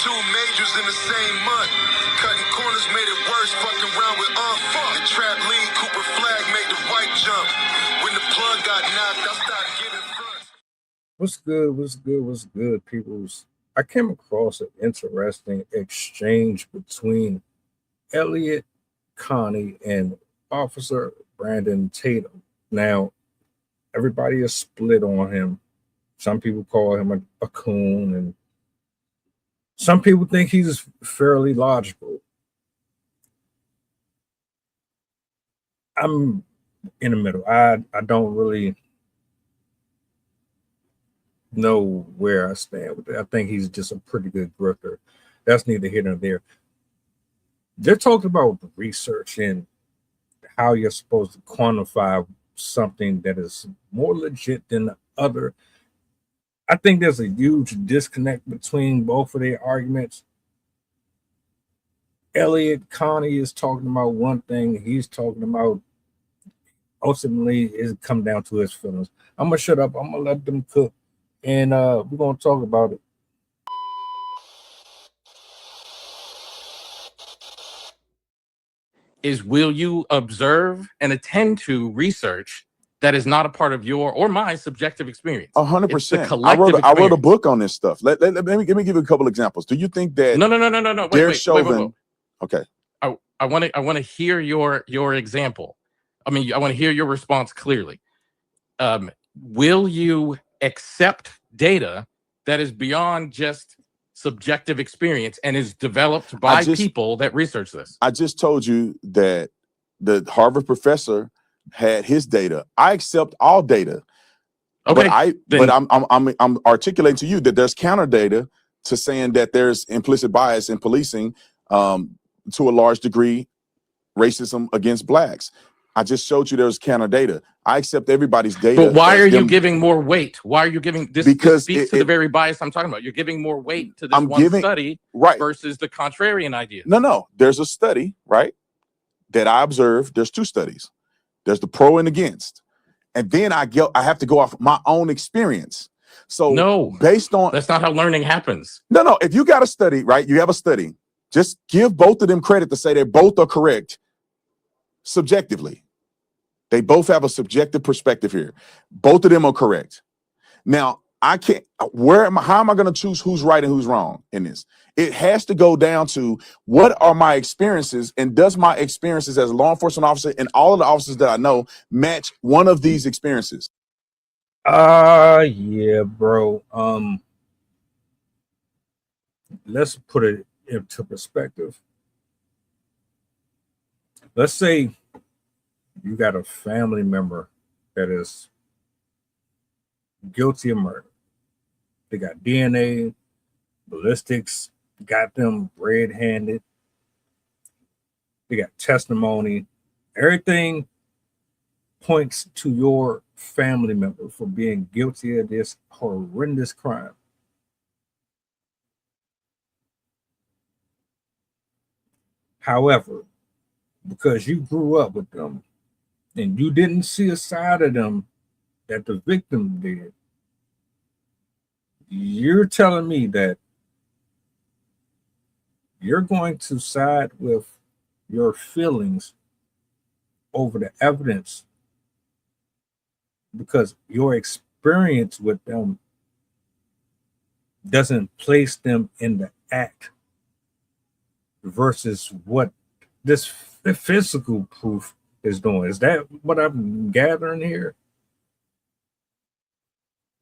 2 majors in the same month. Cutting corners made it worse, fucking around with fuck. The trap lead, Cooper flag made the right jump. When the plug got knocked, I started giving fronts. What's good? What's good? What's good, peoples? I came across an interesting exchange between Elliot Connie and Officer Brandon Tatum. Now, everybody is split on him. Some people call him a coon, and some people think he's fairly logical. I'm in the middle. I don't really know where I stand with it. I think he's just a pretty good grifter. That's neither here nor there. They're talking about research and how you're supposed to quantify something that is more legit than the other. I think there's a huge disconnect between both of their arguments. Elliot Connie is talking about one thing. He's talking about ultimately it come down to his feelings. I'm gonna shut up. I'm gonna let them cook, and we're gonna talk about it. Is will you observe and attend to research that is not a part of your or my subjective experience? 100%. I wrote a book on this stuff. Let me give you a couple examples. Do you think that no. Wait. Okay. I want to hear your example. I mean, I want to hear your response clearly. Will you accept data that is beyond just subjective experience and is developed by people that research this? I just told you that the Harvard professor had his data. I accept all data. Okay, but I'm articulating to you that there's counter data to saying that there's implicit bias in policing, to a large degree, racism against blacks. I just showed you there's counter data. I accept everybody's data. But why are you giving more weight? Why are you giving this? Because this speaks to the very bias I'm talking about. You're giving more weight to this study versus the contrarian idea. No. There's a study, right, that I observed. There's 2 studies. There's the pro and against. And then I have to go off my own experience. So based on that's not how learning happens. No. If you got a study, right, you have a study, just give both of them credit to say they both are correct subjectively. They both have a subjective perspective here. Both of them are correct. Now, I can't, how am I going to choose who's right and who's wrong in this? It has to go down to what are my experiences, and does my experiences as a law enforcement officer and all of the officers that I know match one of these experiences? Yeah, bro. Let's put it into perspective. Let's say you got a family member that is guilty of murder. They got DNA, ballistics, got them red-handed. They got testimony. Everything points to your family member for being guilty of this horrendous crime. However, because you grew up with them and you didn't see a side of them that the victim did, you're telling me that you're going to side with your feelings over the evidence because your experience with them doesn't place them in the act versus what this physical proof is doing. Is that what I'm gathering here?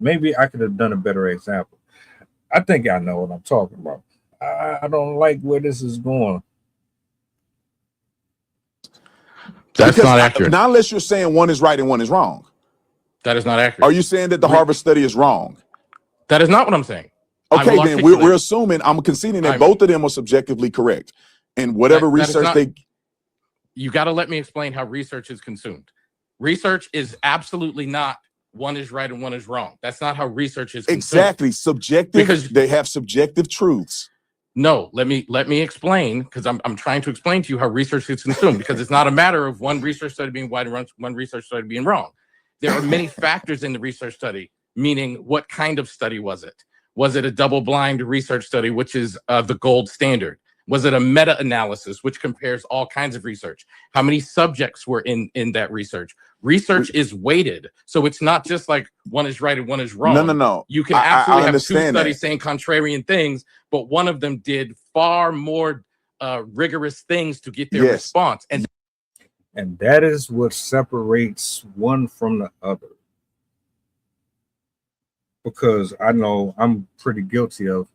Maybe I could have done a better example. I think I know what I'm talking about. I don't like where this is going. That's not accurate. Not unless you're saying one is right and one is wrong. That is not accurate. Are you saying that the Harvard study is wrong? That is not what I'm saying. Okay, then we're assuming, I'm conceding that both of them are subjectively correct. And whatever research you got to let me explain how research is consumed. Research is absolutely not one is right and one is wrong. That's not how research is consumed. Exactly. Subjective, because they have subjective truths. No, let me explain, because I'm trying to explain to you how research is consumed, because it's not a matter of one research study being right and one research study being wrong. There are many factors in the research study, meaning what kind of study was it? Was it a double-blind research study, which is the gold standard? Was it a meta-analysis, which compares all kinds of research? How many subjects were in that research? Research is weighted, so it's not just like one is right and one is wrong. No. You can I absolutely have two understand studies that. saying contrarian things, but one of them did far more rigorous things to get their Yes. response. And that is what separates one from the other. Because I know I'm pretty guilty of,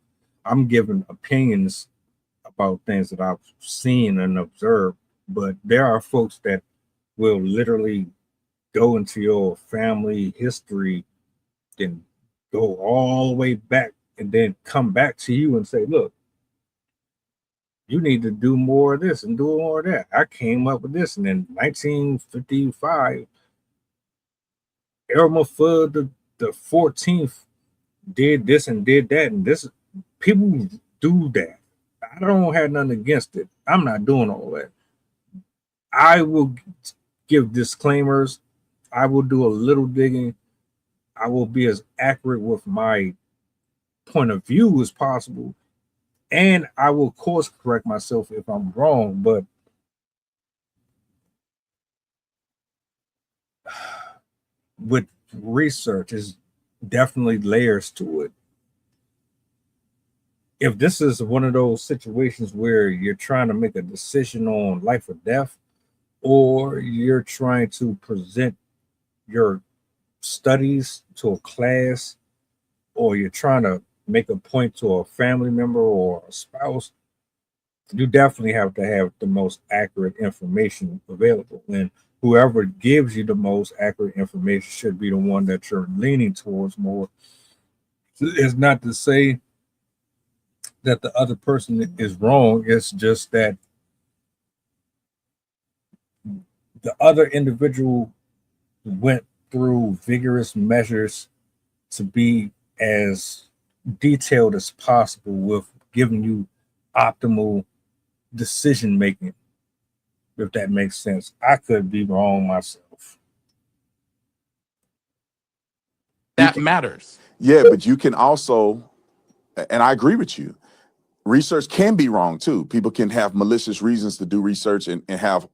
I'm giving opinions about things that I've seen and observed, but there are folks that will literally go into your family history and go all the way back and then come back to you and say, look, you need to do more of this and do more of that. I came up with this, and in 1955, Elmer Fudd the 14th did this and did that, and this people do that. I don't have nothing against it. I'm not doing all that. I will give disclaimers. I will do a little digging. I will be as accurate with my point of view as possible. And I will course correct myself if I'm wrong. But with research, is definitely layers to it. If this is one of those situations where you're trying to make a decision on life or death, or you're trying to present your studies to a class, or you're trying to make a point to a family member or a spouse, you definitely have to have the most accurate information available. And whoever gives you the most accurate information should be the one that you're leaning towards more. It's not to say that the other person is wrong. It's just that the other individual went through vigorous measures to be as detailed as possible with giving you optimal decision making, if that makes sense. I could be wrong myself. That matters. Yeah, but you can also, and I agree with you, research can be wrong too. People can have malicious reasons to do research and have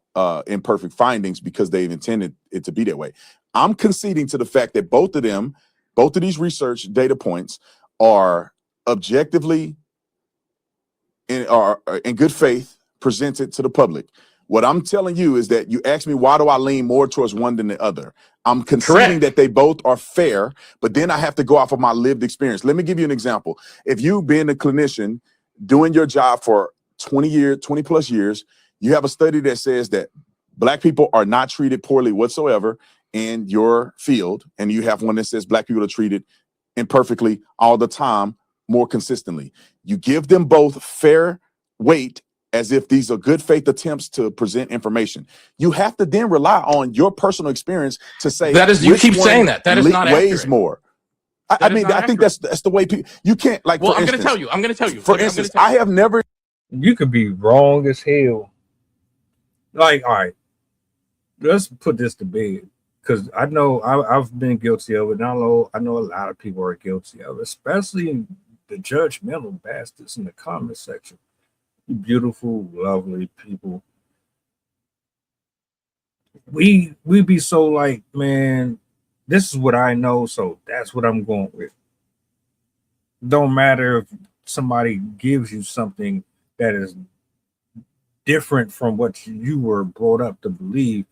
imperfect findings because they've intended it to be that way. I'm conceding to the fact that both of these research data points are objectively in good faith presented to the public. What I'm telling you is that you asked me, why do I lean more towards one than the other? I'm conceding that they both are fair, but then I have to go off of my lived experience. Let me give you an example. If you've been a clinician doing your job for 20 plus years, you have a study that says that Black people are not treated poorly whatsoever in your field, and you have one that says Black people are treated imperfectly all the time, more consistently. You give them both fair weight as if these are good faith attempts to present information. You have to then rely on your personal experience to say that is, you keep saying that is not weighs accurate. more. I mean, I think that's the way people, you can't, like, well, for instance, I'm going to tell you. For instance, I have never. You could be wrong as hell. Like, all right, let's put this to bed, because I know I've been guilty of it, and I know a lot of people are guilty of it, especially the judgmental bastards in the comment section. Beautiful, lovely people. We be so like, man, this is what I know, so that's what I'm going with. Don't matter if somebody gives you something that is different from what you were brought up to believe.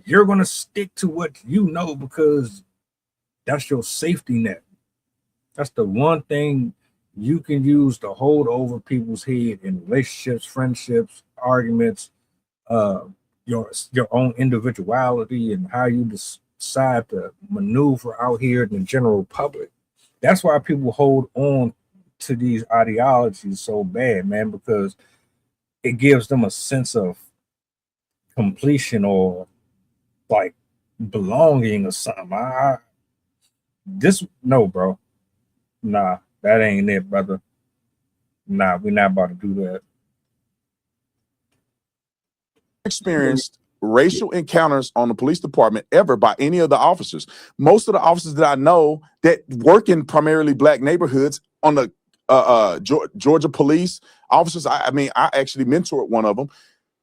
You're going to stick to what you know because that's your safety net. That's the one thing you can use to hold over people's head in relationships, friendships, arguments, your own individuality and how you decide to maneuver out here in the general public. That's why people hold on to these ideologies so bad, man, because it gives them a sense of completion or like belonging or something. No, bro. Nah, that ain't it, brother. Nah, we're not about to do that. Experienced racial encounters on the police department ever by any of the officers. Most of the officers that I know that work in primarily black neighborhoods on the Georgia police officers, I mean, I actually mentored one of them.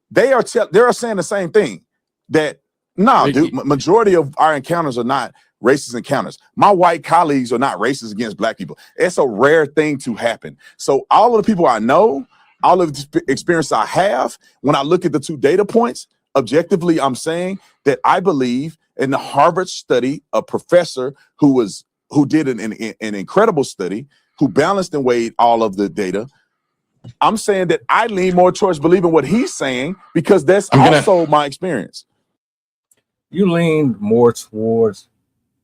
They are saying the same thing, that dude, majority of our encounters are not racist encounters. My white colleagues are not racist against black people. It's a rare thing to happen. So all of the people I know, all of the experience I have, when I look at the two data points, objectively, I'm saying that I believe in the Harvard study, a professor who did an incredible study, who balanced and weighed all of the data. I'm saying that I lean more towards believing what he's saying because that's also my experience. You lean more towards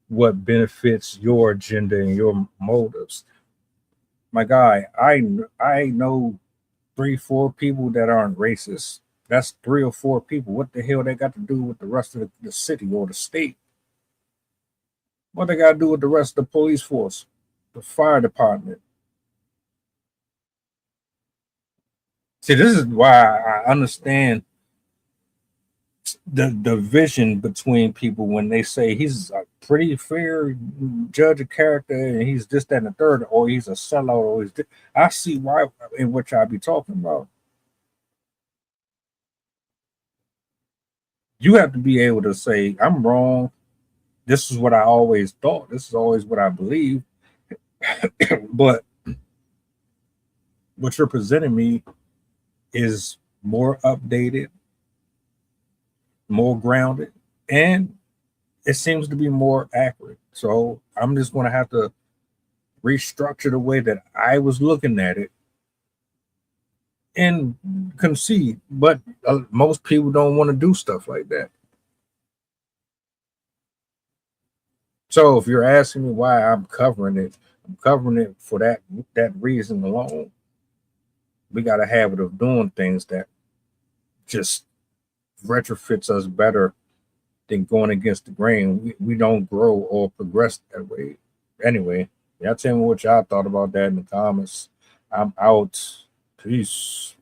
what benefits your agenda and your motives. My guy, I know 3-4 people that aren't racist. That's 3 or 4 people. What the hell they got to do with the rest of the city or the state? What they got to do with the rest of the police force, the fire department? See, this is why I understand the division between people when they say he's a pretty fair judge of character and he's this, that, and the third, or he's a sellout, or he's this. I see why in which I be talking about. You have to be able to say, I'm wrong. This is what I always thought. This is always what I believe. But what you're presenting me is more updated, more grounded, and it seems to be more accurate. So I'm just going to have to restructure the way that I was looking at it and concede. But most people don't want to do stuff like that. So if you're asking me why I'm covering it for that reason alone. We got a habit of doing things that just retrofits us better than going against the grain. We don't grow or progress that way. Anyway, y'all tell me what y'all thought about that in the comments. I'm out. Peace.